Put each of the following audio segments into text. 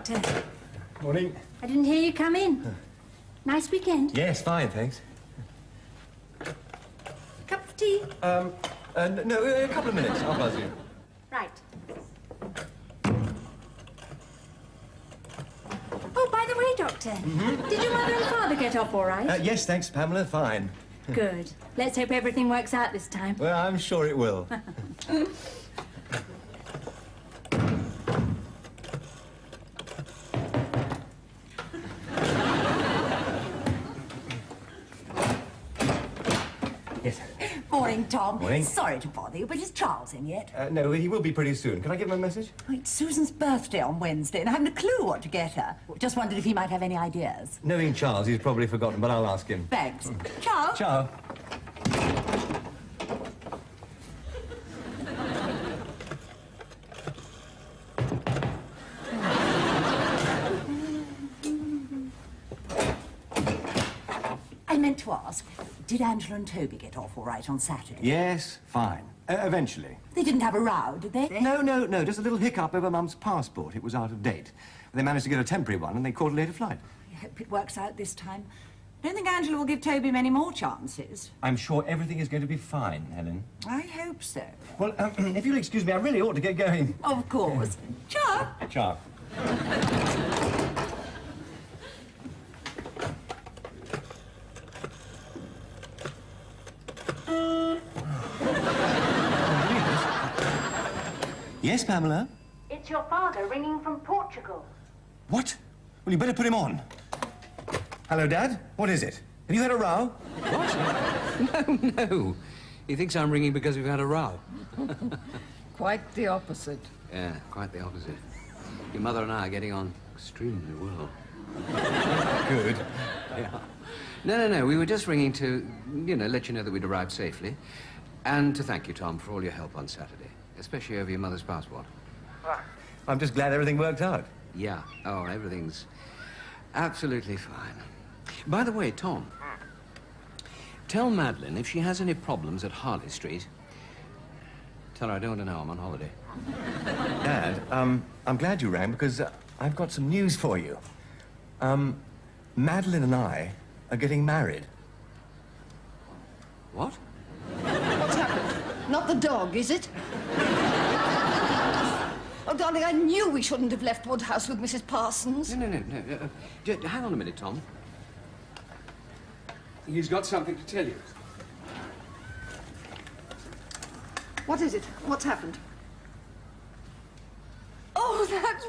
Doctor. Morning. I didn't hear you come in. Nice weekend? Yes, fine, thanks. Cup of tea? No, a couple of minutes. I'll buzz you. Right. Oh, by the way, Doctor, did your mother and father get off all right? Yes, thanks, Pamela. Fine. Good. Let's hope everything works out this time. Well, I'm sure it will. Yes. Morning, Tom. Morning. Sorry to bother you, but is Charles in yet? No, he will be pretty soon. Can I give him a message? Oh, it's Susan's birthday on Wednesday, and I haven't a clue what to get her. Just wondered if he might have any ideas. Knowing Charles, he's probably forgotten, but I'll ask him. Thanks. Ciao. Ciao. I meant to ask, did Angela and Toby get off all right on Saturday? Yes, fine. Eventually. They didn't have a row, did they? No. Just a little hiccup over Mum's passport. It was out of date. They managed to get a temporary one, and they caught a later flight. I hope it works out this time. I don't think Angela will give Toby many more chances. I'm sure everything is going to be fine, Helen. I hope so. Well, if you'll excuse me, I really ought to get going. Of course. Ciao. Ciao. Yes, Pamela? It's your father ringing from Portugal. What? Well, you better put him on. Hello, Dad. What is it? Have you had a row? What? No. He thinks I'm ringing because we've had a row. Quite the opposite. Yeah, quite the opposite. Your mother and I are getting on extremely well. Good. Yeah. No. We were just ringing to, let you know that we'd arrived safely. And to thank you, Tom, for all your help on Saturday. Especially over your mother's passport. I'm just glad everything worked out. Yeah. Oh, everything's absolutely fine. By the way, Tom, tell Madeline if she has any problems at Harley Street. Tell her I don't want to know I'm on holiday. Dad, I'm glad you rang because I've got some news for you. Madeline and I are getting married. What? What's happened? Not the dog, is it? Oh, darling, I knew we shouldn't have left Woodhouse with Mrs. Parsons. No. Hang on a minute, Tom. He's got something to tell you. What is it? What's happened? Oh, that's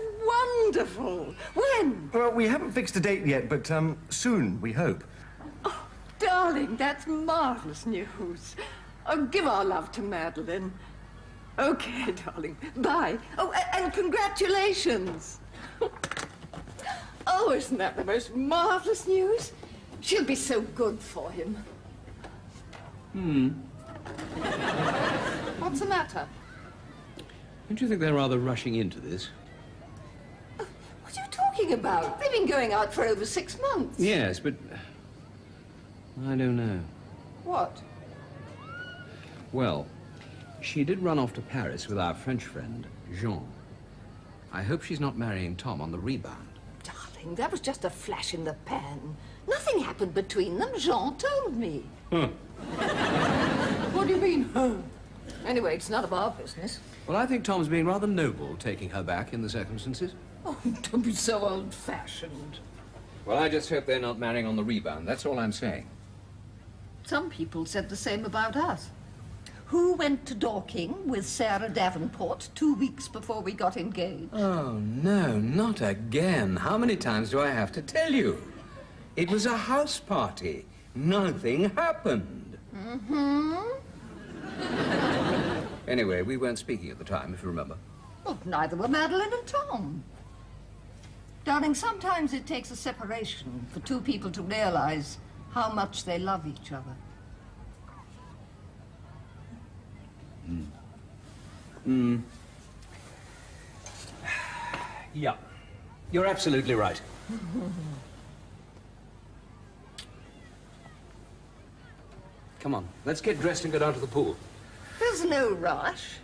wonderful. When? Well, we haven't fixed a date yet, but soon, we hope. Oh, darling, that's marvelous news. Oh, give our love to Madeline. Okay, darling. Bye. Oh, and congratulations. Oh, isn't that the most marvelous news? She'll be so good for him. What's the matter? Don't you think they're rather rushing into this? What are you talking about? They've been going out for over 6 months. Yes, but I don't know. What? Well, she did run off to Paris with our French friend, Jean. I hope she's not marrying Tom on the rebound. Darling, that was just a flash in the pan. Nothing happened between them. Jean told me. Huh. What do you mean, huh? Anyway, it's none of our business. Well, I think Tom's being rather noble taking her back in the circumstances. Oh, don't be so old-fashioned. Well, I just hope they're not marrying on the rebound. That's all I'm saying. Some people said the same about us. Who went to Dorking with Sarah Davenport 2 weeks before we got engaged? Oh, no, not again. How many times do I have to tell you? It was a house party. Nothing happened. Anyway, we weren't speaking at the time, if you remember. Well, neither were Madeline and Tom. Darling, sometimes it takes a separation for two people to realize how much they love each other. Yeah, you're absolutely right. Come on, let's get dressed and go down to the pool. There's no rush.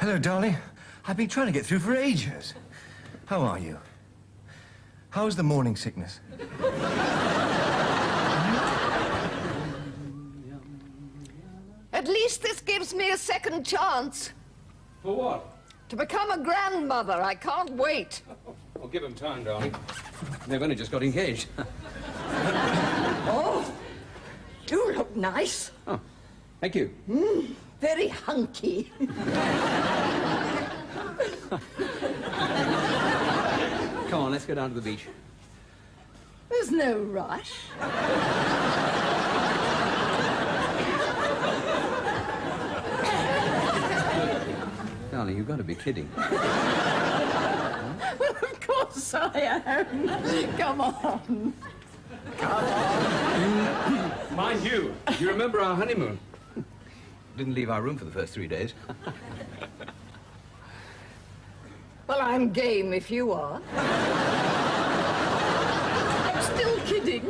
Hello, darling. I've been trying to get through for ages. How are you? How's the morning sickness? At least this gives me a second chance. For what? To become a grandmother. I can't wait. Well, give them time, darling. They've only just got engaged. Oh, you look nice. Oh, thank you. Very hunky. Come on, let's go down to the beach. There's no rush. Darling, you've got to be kidding. Well, of course I am. Come on. Mind you, you remember our honeymoon? Didn't leave our room for the first 3 days. Well, I'm game if you are. I'm still kidding.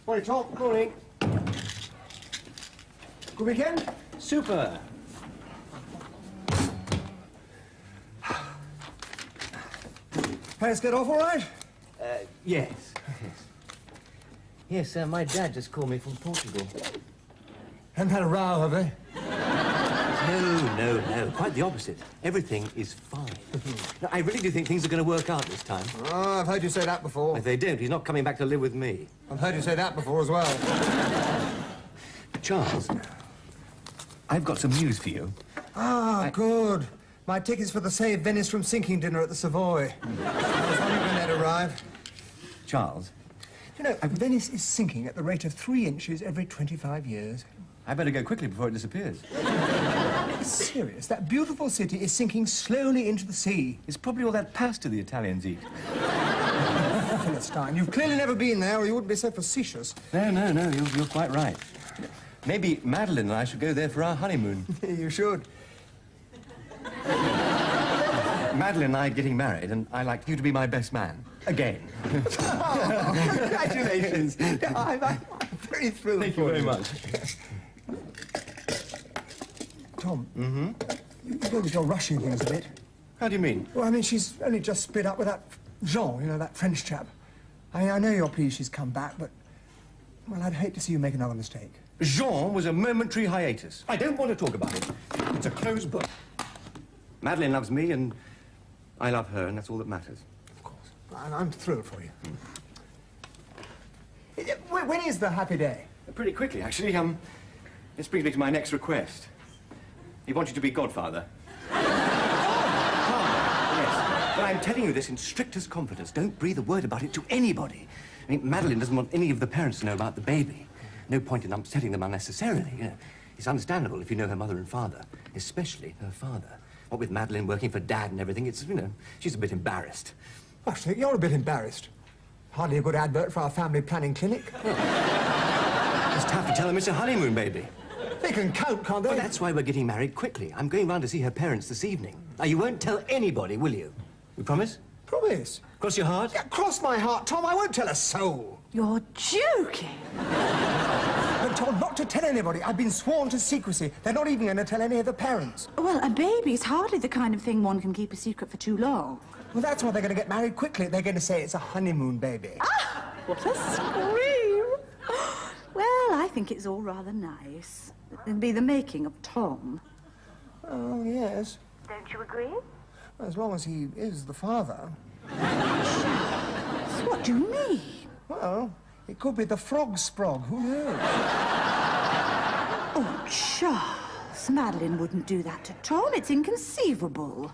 Morning, Tom. Morning. Good weekend? Super. Parents get off all right? Yes. Yes, my dad just called me from Portugal. Haven't had a row, have they? No. Quite the opposite. Everything is fine. No, I really do think things are going to work out this time. Oh, I've heard you say that before. If they don't, he's not coming back to live with me. I've heard you say that before as well. Charles, I've got some news for you. Ah, good. My tickets for the Save Venice from Sinking dinner at the Savoy. I was wondering when they'd arrive. Charles? You know, Venice is sinking at the rate of 3 inches every 25 years. I better go quickly before it disappears. It's serious. That beautiful city is sinking slowly into the sea. It's probably all that pasta the Italians eat. Philistine, you've clearly never been there or you wouldn't be so facetious. No, you're quite right. Maybe Madeline and I should go there for our honeymoon. You should. Madeline and I are getting married, and I'd like you to be my best man. Again. Oh, congratulations. I'm very thrilled. Thank you very much. Tom. Mm-hmm? You know that you're rushing things a bit. How do you mean? Well, I mean, she's only just split up with that Jean, you know, that French chap. I mean, I know you're pleased she's come back, but... Well, I'd hate to see you make another mistake. Jean was a momentary hiatus. I don't want to talk about it. It's a closed book. Madeline loves me, and I love her, and that's all that matters. Of course. And I'm thrilled for you. When is the happy day? Pretty quickly, actually. This brings me to my next request. He wants you to be godfather. Yes. But I'm telling you this in strictest confidence. Don't breathe a word about it to anybody. I mean, Madeline doesn't want any of the parents to know about the baby. No point in upsetting them unnecessarily. You know, it's understandable if you know her mother and father, especially her father. What with Madeline working for Dad and everything, it's, you know, she's a bit embarrassed. Actually, you're a bit embarrassed. Hardly a good advert for our family planning clinic. Just have to tell them it's a honeymoon baby. They can cope, can't they? Well, that's why we're getting married quickly. I'm going round to see her parents this evening. Now, you won't tell anybody, will you? You promise? Promise. Cross your heart? Yeah, cross my heart, Tom. I won't tell a soul. You're joking. But, Tom, not to tell anybody. I've been sworn to secrecy. They're not even going to tell any of the parents. Well, a baby's hardly the kind of thing one can keep a secret for too long. Well, that's why they're going to get married quickly. They're going to say it's a honeymoon baby. Ah, what a scream! Well, I think it's all rather nice. It'll be the making of Tom. Oh, yes. Don't you agree? As long as he is the father. So what do you mean? Well, it could be the frog sprog. Who knows? Oh, Charles, Madeline wouldn't do that to Tom. It's inconceivable.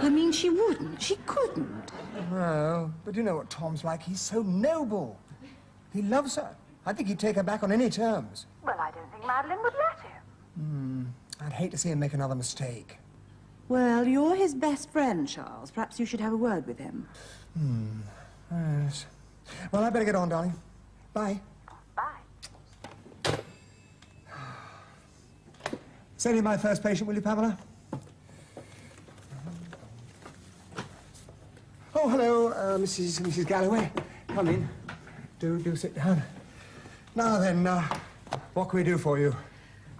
I mean, she wouldn't. She couldn't. No, but you know what Tom's like. He's so noble. He loves her. I think he'd take her back on any terms. Well, I don't think Madeline would let him. I'd hate to see him make another mistake. Well, you're his best friend, Charles. Perhaps you should have a word with him. Yes. Well, I better get on, darling. Bye. Bye. Send in my first patient, will you, Pamela? Oh, hello, Mrs. Galloway. Come in. Do sit down. Now then, what can we do for you?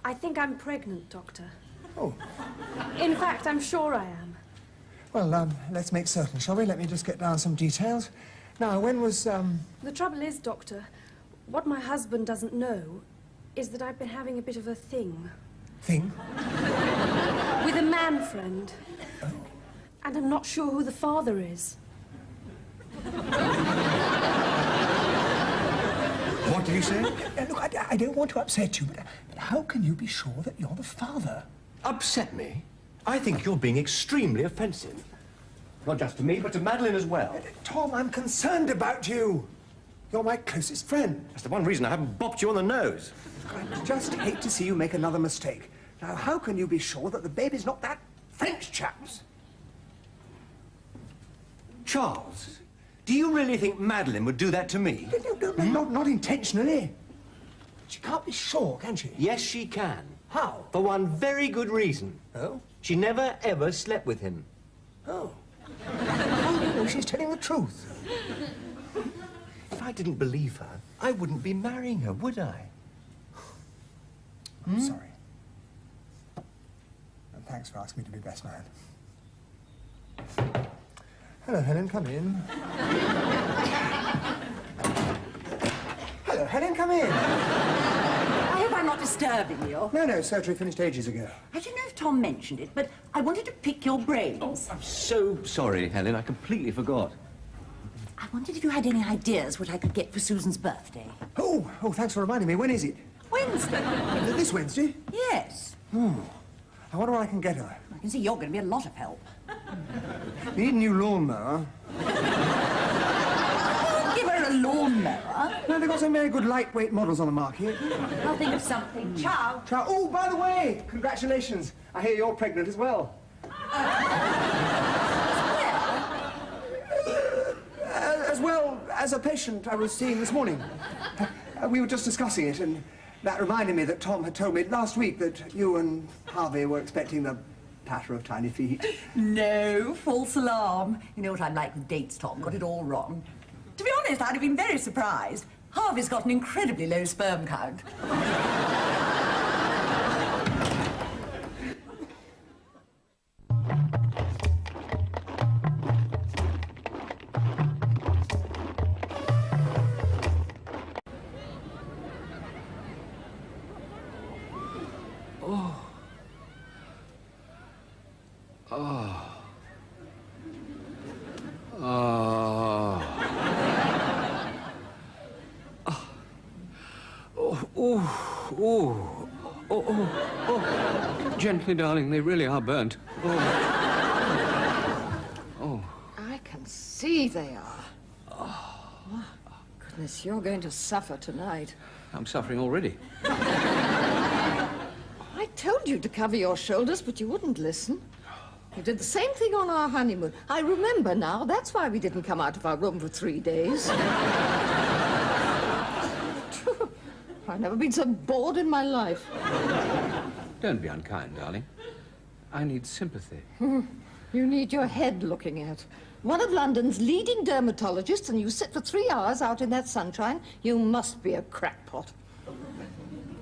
I think I'm pregnant, Doctor. Oh, In fact, I'm sure I am. well, let's make certain, shall we? Let me just get down some details. Now, when was, The trouble is, Doctor, what my husband doesn't know is that I've been having a bit of a thing thing? with a man friend. And I'm not sure who the father is. What did you say? Look, I don't want to upset you, but how can you be sure that you're the father? Upset me? I think you're being extremely offensive. Not just to me, but to Madeline as well. Tom, I'm concerned about you. You're my closest friend. That's the one reason I haven't bopped you on the nose. I just hate to see you make another mistake. Now, how can you be sure that the baby's not that French chap's? Charles, do you really think Madeline would do that to me? No, not intentionally. She can't be sure, can she? Yes, she can. How? For one very good reason. Oh? She never, ever slept with him. Oh. How do you know she's telling the truth? If I didn't believe her, I wouldn't be marrying her, would I? I'm sorry. And thanks for asking me to be best man. Hello, Helen, come in. Hello, Helen, come in. I hope I'm not disturbing you. No, surgery finished ages ago. I don't know if Tom mentioned it, but I wanted to pick your brains. I'm so sorry, Helen. I completely forgot. I wondered if you had any ideas what I could get for Susan's birthday. Oh, thanks for reminding me. When is it? Wednesday. This Wednesday? Yes. I wonder what I can get her. I can see you're going to be a lot of help. Need a new lawnmower. Give her a lawnmower. No, they've got some very good lightweight models on the market. I'll think of something. Ciao. Ciao. Oh, by the way, congratulations. I hear you're pregnant as well. As well as a patient I was seeing this morning. We were just discussing it, and that reminded me that Tom had told me last week that you and Harvey were expecting the patter of tiny feet. No, false alarm. You know what I'm like with dates, Tom. Got it all wrong. To be honest, I'd have been very surprised. Harvey's got an incredibly low sperm count. Gently, darling, they really are burnt. I can see they are. Oh, goodness, you're going to suffer tonight. I'm suffering already. I told you to cover your shoulders, but you wouldn't listen. You did the same thing on our honeymoon. I remember now. That's why we didn't come out of our room for 3 days. I've never been so bored in my life. Don't be unkind, darling. I need sympathy. You need your head looking at. One of London's leading dermatologists, and you sit for 3 hours out in that sunshine. You must be a crackpot.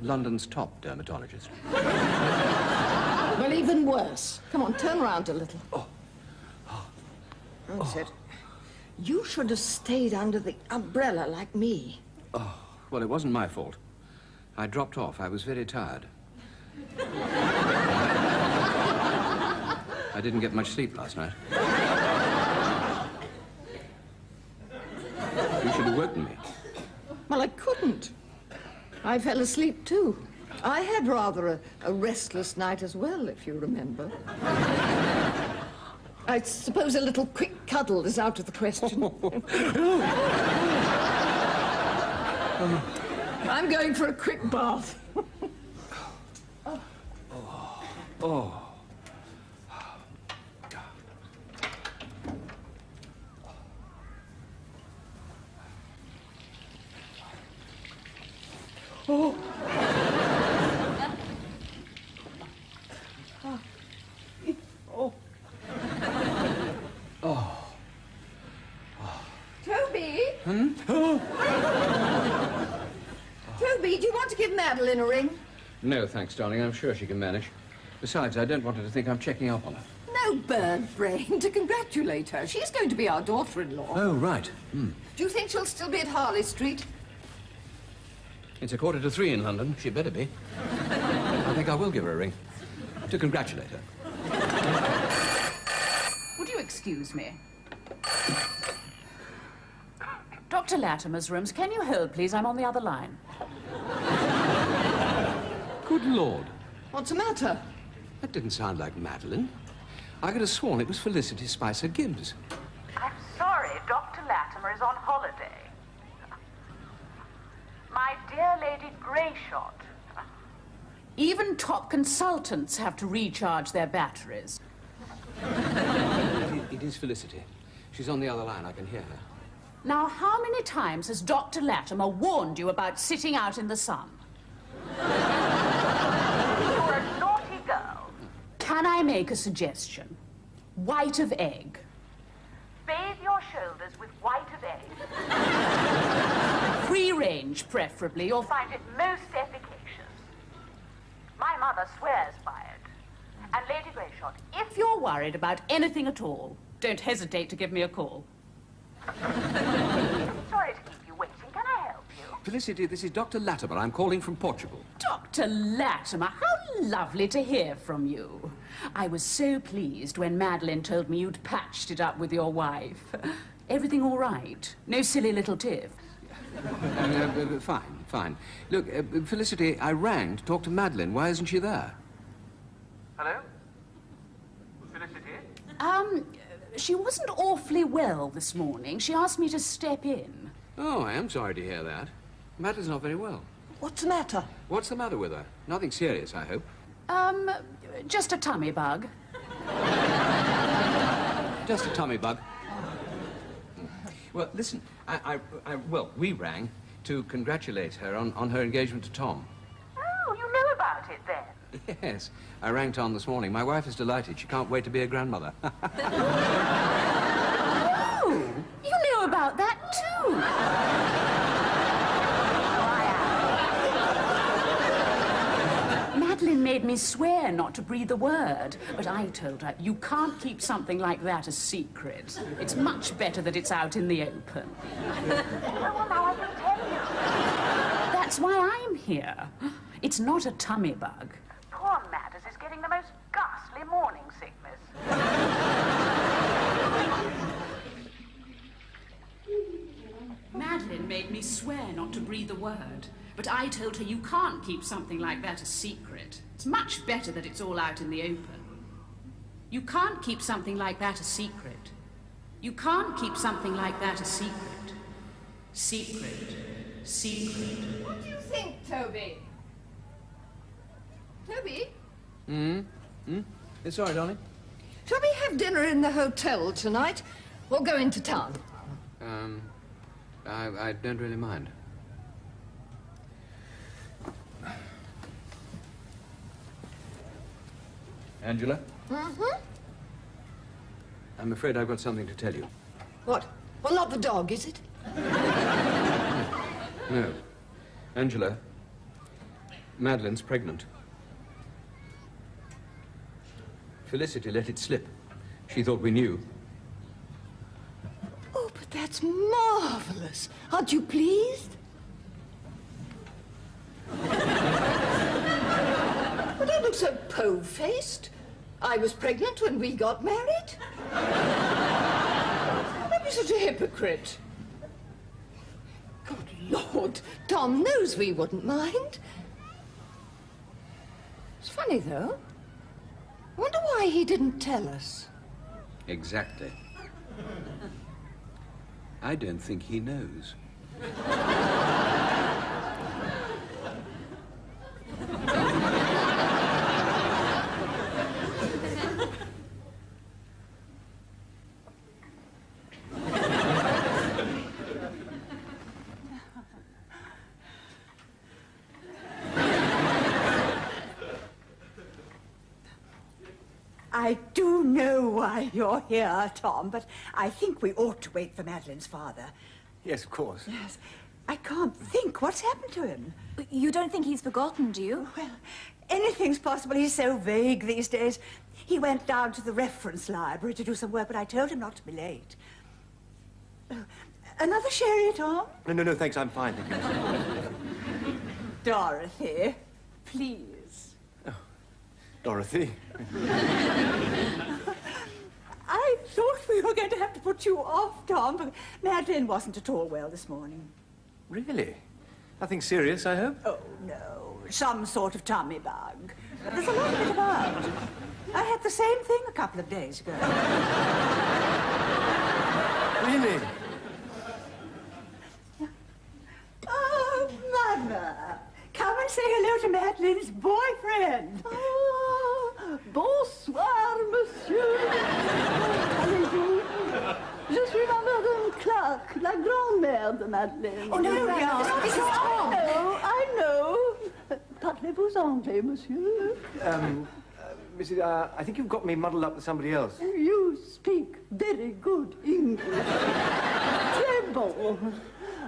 London's top dermatologist. Well, even worse. Come on, turn around a little. That's it. You should have stayed under the umbrella like me. Well, it wasn't my fault. I dropped off. I was very tired. I didn't get much sleep last night. You should have woken me. Well, I couldn't. I fell asleep, too. I had rather a restless night as well, if you remember. I suppose a little quick cuddle is out of the question. I'm going for a quick bath. Toby, do you want to give Madeline a ring? No, thanks, darling. I'm sure she can manage. Besides, I don't want her to think I'm checking up on her. No bird brain to congratulate her. She's going to be our daughter-in-law. Oh, right. Do you think she'll still be at Harley Street? It's 2:45 in London. She'd better be. I think I will give her a ring. To congratulate her. Would you excuse me? Dr. Latimer's rooms. Can you hold, please? I'm on the other line. Good Lord. What's the matter? That didn't sound like Madeline. I could have sworn it was Felicity Spicer Gibbs. I'm sorry, Dr. Latimer is on holiday. My dear Lady Greyshot. Even top consultants have to recharge their batteries. It is Felicity. She's on the other line. I can hear her. Now, how many times has Dr. Latimer warned you about sitting out in the sun? You're a naughty girl. Can I make a suggestion? White of egg. Bathe your shoulders with white of egg. Free range, preferably. You'll find it most efficacious. My mother swears by it. And Lady Greyshot, if you're worried about anything at all, don't hesitate to give me a call. Sorry to keep you waiting. Can I help you? Felicity, this is Dr. Latimer. I'm calling from Portugal. Dr. Latimer, how lovely to hear from you. I was so pleased when Madeline told me you'd patched it up with your wife. Everything all right? No silly little tiff? Fine. Look, Felicity, I rang to talk to Madeline. Why isn't she there? Hello? Felicity? She wasn't awfully well this morning. She asked me to step in. Oh, I am sorry to hear that. Madeline's not very well. What's the matter? What's the matter with her? Nothing serious, I hope. Just a tummy bug. Just a tummy bug. Well, listen, we rang to congratulate her on her engagement to Tom. Oh, you know about it then? Yes, I rang Tom this morning. My wife is delighted. She can't wait to be a grandmother. Oh, you know about that too. Madeline made me swear not to breathe a word, but I told her, you can't keep something like that a secret. It's much better that it's out in the open. Well, now I can tell you. That's why I'm here. It's not a tummy bug. Poor Matters is getting the most ghastly morning sickness. Madeline made me swear not to breathe a word. But I told her you can't keep something like that a secret. It's much better that it's all out in the open. You can't keep something like that a secret. You can't keep something like that a secret. Secret. What do you think, Toby? Toby? Sorry, darling. Shall we have dinner in the hotel tonight or go into town? I don't really mind. Angela? I'm afraid I've got something to tell you. What? Well, not the dog, is it? No. Angela, Madeline's pregnant. Felicity let it slip. She thought we knew. Oh, but that's marvelous. Aren't you pleased? Well, don't look so po-faced. I was pregnant when we got married. Don't be such a hypocrite. Good Lord, Tom knows we wouldn't mind. It's funny, though. I wonder why he didn't tell us. Exactly. I don't think he knows. I do know why you're here, Tom, but I think we ought to wait for Madeline's father. Yes, of course. Yes. I can't think. What's happened to him? You don't think he's forgotten, do you? Well, anything's possible. He's so vague these days. He went down to the reference library to do some work, but I told him not to be late. Another sherry, Tom? No, thanks. I'm fine, thank you. Dorothy, please. Oh, Dorothy. I thought we were going to have to put you off, Tom, but Madeline wasn't at all well this morning. Really? Nothing serious, I hope? Oh, no. Some sort of tummy bug. There's a lot of it about. I had the same thing a couple of days ago. Really? Oh, Mother! Come and say hello to Madeline's boyfriend. Ah, bonsoir, monsieur. Allez-vous? Je suis ma Madame Clark, la grand-mère de Madeleine. Oh, no, This is Tom. I know. Parlez-vous anglais, monsieur? Mrs. I think you've got me muddled up with somebody else. You speak very good English. Très bon.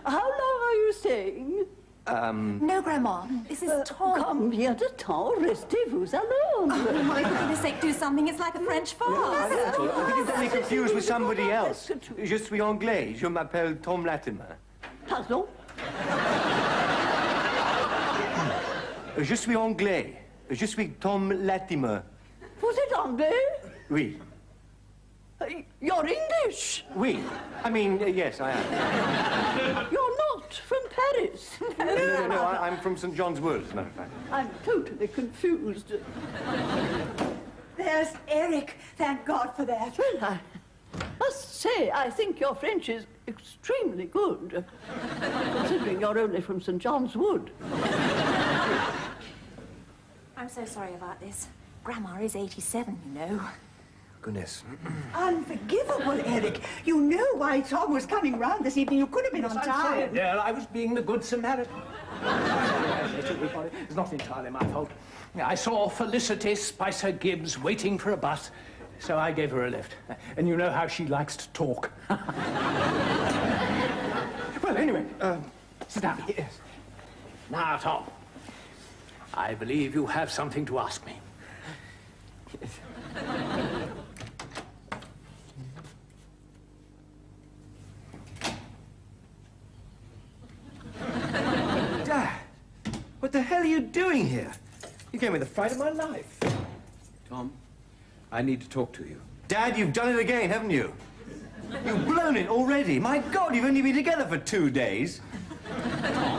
How long are you staying? No, Grandma. This is Tom. Combien de temps restez-vous à Londres? Oh, my goodness sake, do something. It's like a French farce. I think you've got me confused with somebody else. Je suis anglais. Je m'appelle Tom Latimer. Pardon? Je suis anglais. Je suis Tom Latimer. Vous êtes anglais? Oui. You're English. Oui. I mean, yes, I am. You're not from Paris. No, I'm from St. John's Wood, as a matter of fact. I'm totally confused. There's Eric. Thank God for that. Well, I must say, I think your French is extremely good, considering you're only from St. John's Wood. I'm so sorry about this. Grandma is 87, you know. Goodness. Unforgivable, Eric. You know why Tom was coming round this evening. You could have been on time. Girl, I was being the good Samaritan. It's not entirely my fault. I saw Felicity Spicer Gibbs waiting for a bus, so I gave her a lift. And you know how she likes to talk. Well, anyway, sit down. Yes. Now, Tom, I believe you have something to ask me. Dad, what the hell are you doing here? You gave me the fright of my life. Tom, I need to talk to you. Dad, you've done it again, haven't you? You've blown it already. My God, you've only been together for 2 days.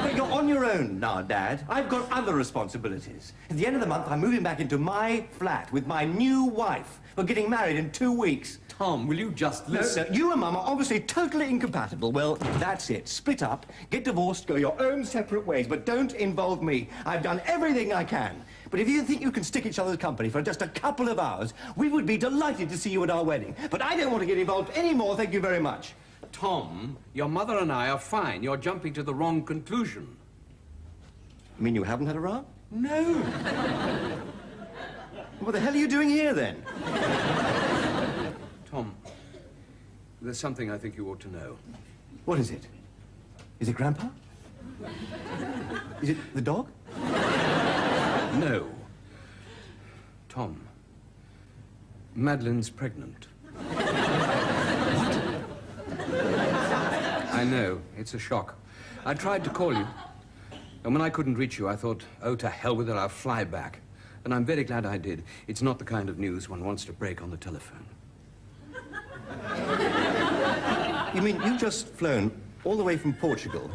But you're on your own now, Dad. I've got other responsibilities. At the end of the month, I'm moving back into my flat with my new wife. We're getting married in 2 weeks. Tom, will you just listen? No, you and Mum are obviously totally incompatible. Well, that's it. Split up, get divorced, go your own separate ways, but don't involve me. I've done everything I can. But if you think you can stick each other's company for just a couple of hours, we would be delighted to see you at our wedding. But I don't want to get involved anymore, thank you very much. Tom, your mother and I are fine. You're jumping to the wrong conclusion. You mean you haven't had a row? No. What the hell are you doing here, then? Tom, there's something I think you ought to know. What is it? Is it Grandpa? Is it the dog? No. Tom, Madeline's pregnant. I know, it's a shock. I tried to call you, and when I couldn't reach you, I thought, oh, to hell with it, I'll fly back. And I'm very glad I did. It's not the kind of news one wants to break on the telephone. You mean you've just flown all the way from Portugal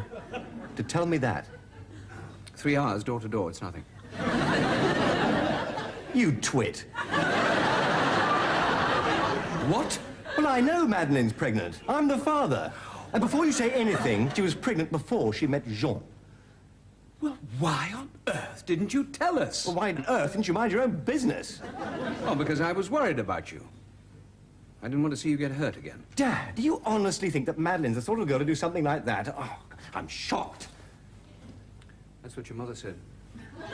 to tell me that? 3 hours, door to door, it's nothing. You twit. What? Well, I know Madeline's pregnant. I'm the father. And before you say anything, she was pregnant before she met Jean. Well, why on earth didn't you tell us? Well, why on earth didn't you mind your own business? Oh, because I was worried about you. I didn't want to see you get hurt again. Dad, do you honestly think that Madeline's the sort of girl to do something like that? Oh, I'm shocked. That's what your mother said.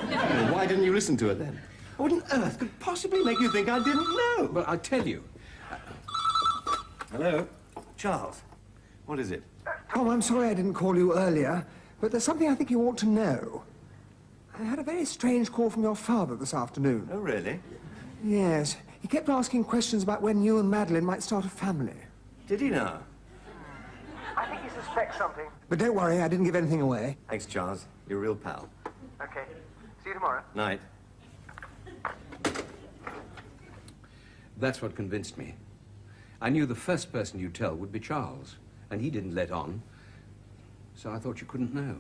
Well, why didn't you listen to her then? What on earth could possibly make you think I didn't know? Well, I'll tell you. Hello? Charles, what is it? Tom, I'm sorry I didn't call you earlier, but there's something I think you ought to know. I had a very strange call from your father this afternoon. Oh, really? Yes. He kept asking questions about when you and Madeline might start a family. Did he now? I think he suspects something. But don't worry, I didn't give anything away. Thanks, Charles. You're a real pal. Okay. See you tomorrow. Night. That's what convinced me. I knew the first person you'd tell would be Charles, and he didn't let on, so I thought you couldn't know.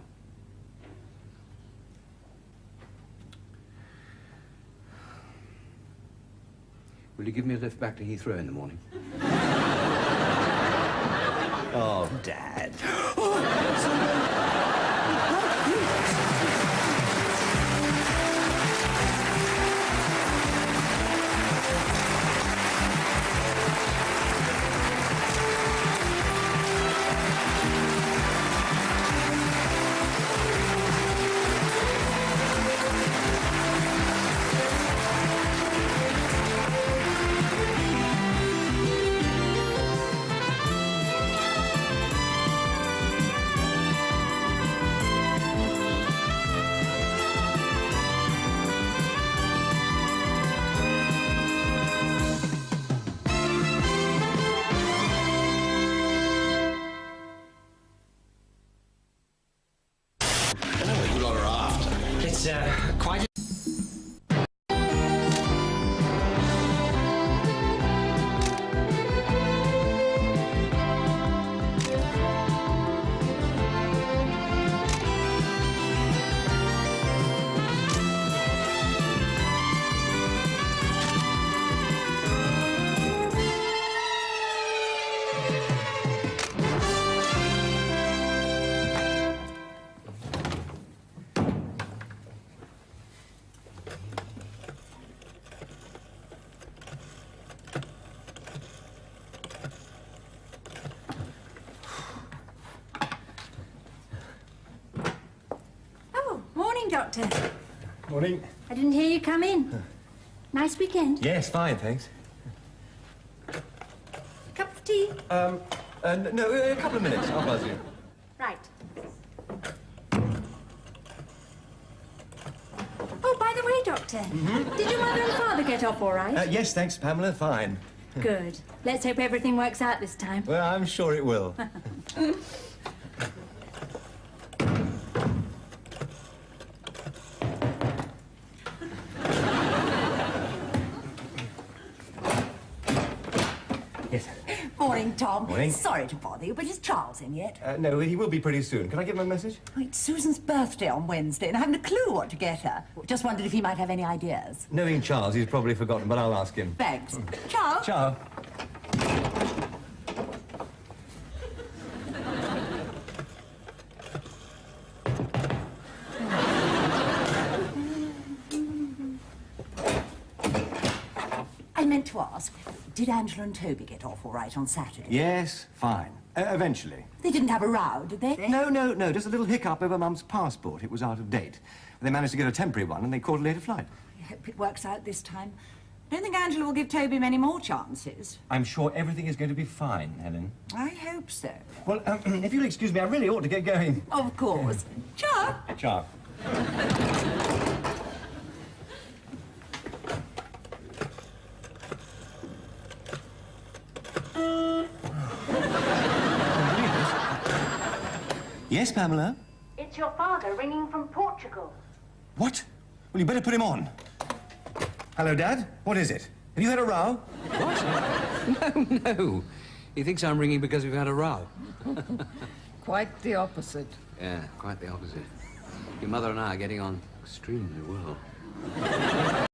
Will you give me a lift back to Heathrow in the morning? Oh, Dad. It's quite Doctor. Morning. I didn't hear you come in. Nice weekend? Yes, fine, thanks. Cup of tea? No, a couple of minutes. I'll buzz you. Right. Oh, by the way, Doctor, did your mother and father get off all right? Yes, thanks, Pamela. Fine. Good. Let's hope everything works out this time. Well, I'm sure it will. Yes. Morning, Tom. Morning. Sorry to bother you, but is Charles in yet? No, he will be pretty soon. Can I give him a message? Oh, it's Susan's birthday on Wednesday, and I haven't a clue what to get her. Just wondered if he might have any ideas. Knowing Charles, he's probably forgotten, but I'll ask him. Thanks. Ciao. Ciao. I meant to ask, did Angela and Toby get off all right on Saturday? Yes, fine. Eventually. They didn't have a row, did they? No. Just a little hiccup over Mum's passport. It was out of date. They managed to get a temporary one, and they caught a later flight. I hope it works out this time. I don't think Angela will give Toby many more chances. I'm sure everything is going to be fine, Helen. I hope so. Well, if you'll excuse me, I really ought to get going. Of course. Ciao. Ciao. Yes, Pamela? It's your father ringing from Portugal. What? Well, you better put him on. Hello, Dad. What is it? Have you had a row? What? No. He thinks I'm ringing because we've had a row. Quite the opposite. Yeah, quite the opposite. Your mother and I are getting on extremely well.